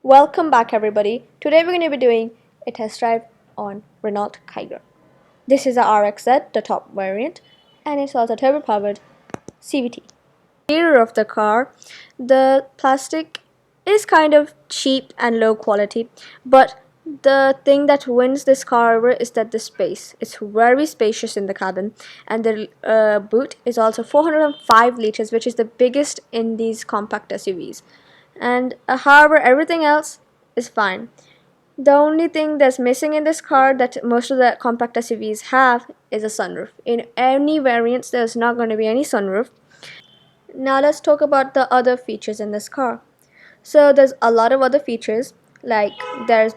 Welcome back everybody. Today we're going to be doing a test drive on Renault Kiger. This is a RXZ, the top variant, and it's also turbo powered CVT. Interior of the car, the plastic is kind of cheap and low quality, but the thing that wins this car over is that the space. It's very spacious in the cabin, and the boot is also 405 liters, which is the biggest in these compact SUVs. And however, everything else is fine. The only thing that's missing in this car that most of the compact SUVs have is a sunroof. In any variants, there's not going to be any sunroof. Now let's talk about the other features in this car. So there's a lot of other features, like there's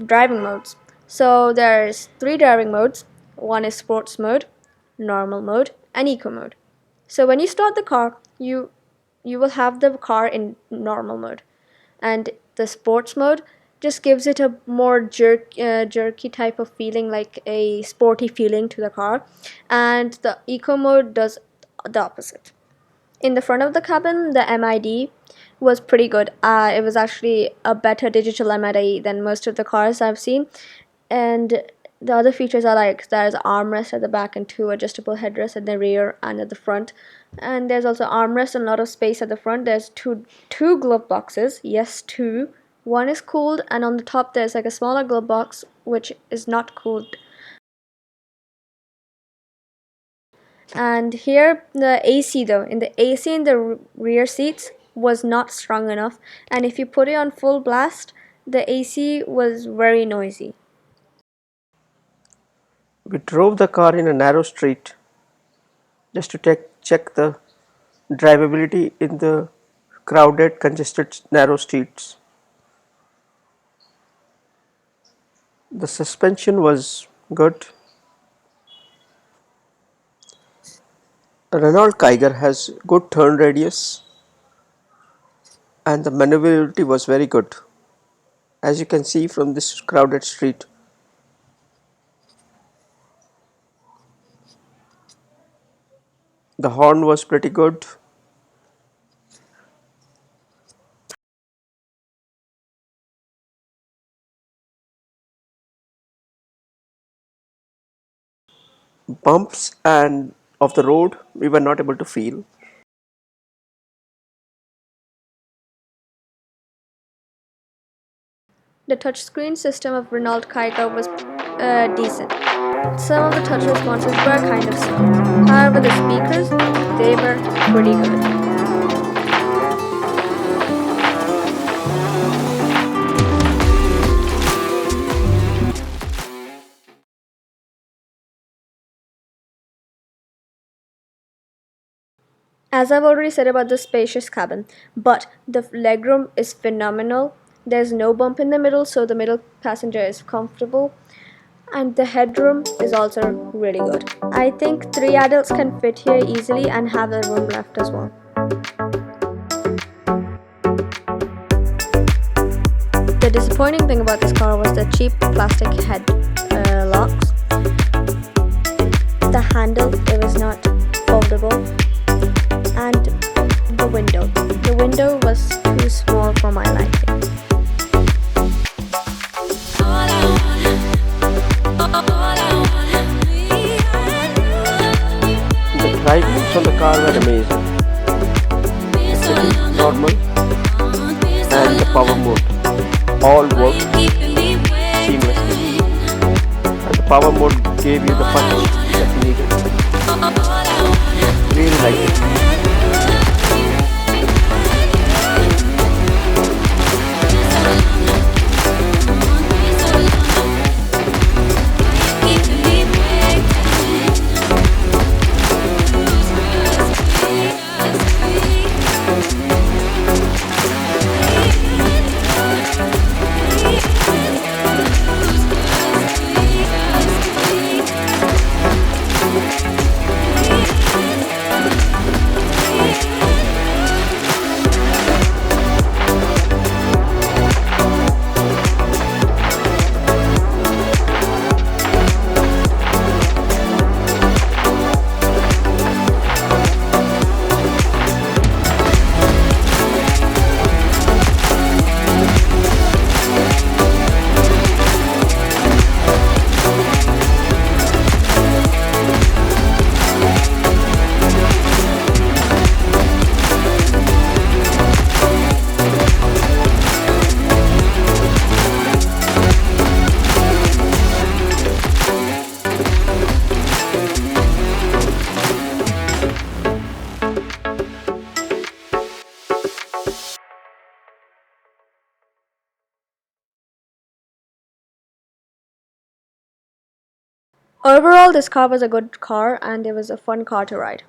driving modes. So there's three driving modes. One is sports mode, normal mode, and eco mode. So when you start the car, you will have the car in normal mode, and the sports mode just gives it a more jerky type of feeling, like a sporty feeling to the car, and the eco mode does the opposite. In the front of the cabin, the MID was pretty good. It was actually a better digital MID than most of the cars I've seen. And the other features are like there's armrest at the back and two adjustable headrests at the rear and at the front. And there's also armrest and a lot of space at the front. There's two glove boxes. Yes, two. One is cooled, and on the top there's like a smaller glove box which is not cooled. And here the AC though, in the AC in the rear seats was not strong enough, and if you put it on full blast, the AC was very noisy. We drove the car in a narrow street just to check the drivability in the crowded, congested, narrow streets. The suspension was good. A Renault Kiger has good turn radius and the maneuverability was very good, as you can see from this crowded street. The horn was pretty good. Bumps and of the road we were not able to feel. The touchscreen system of Renault Kiger was decent. Some of the touch responses were kind of slow. However, the speakers, they were pretty good. As I've already said about the spacious cabin, but the legroom is phenomenal. There's no bump in the middle, so the middle passenger is comfortable. And the headroom is also really good. I think 3 adults can fit here easily and have the room left as well. The disappointing thing about this car was the cheap plastic head locks. The handle, it was not foldable, and the window was too small for my liking. The drive modes on the car were amazing. City, normal, and the power mode all worked seamlessly. And the power mode gave you the punch that you needed. Really liked it. Overall, this car was a good car and it was a fun car to ride.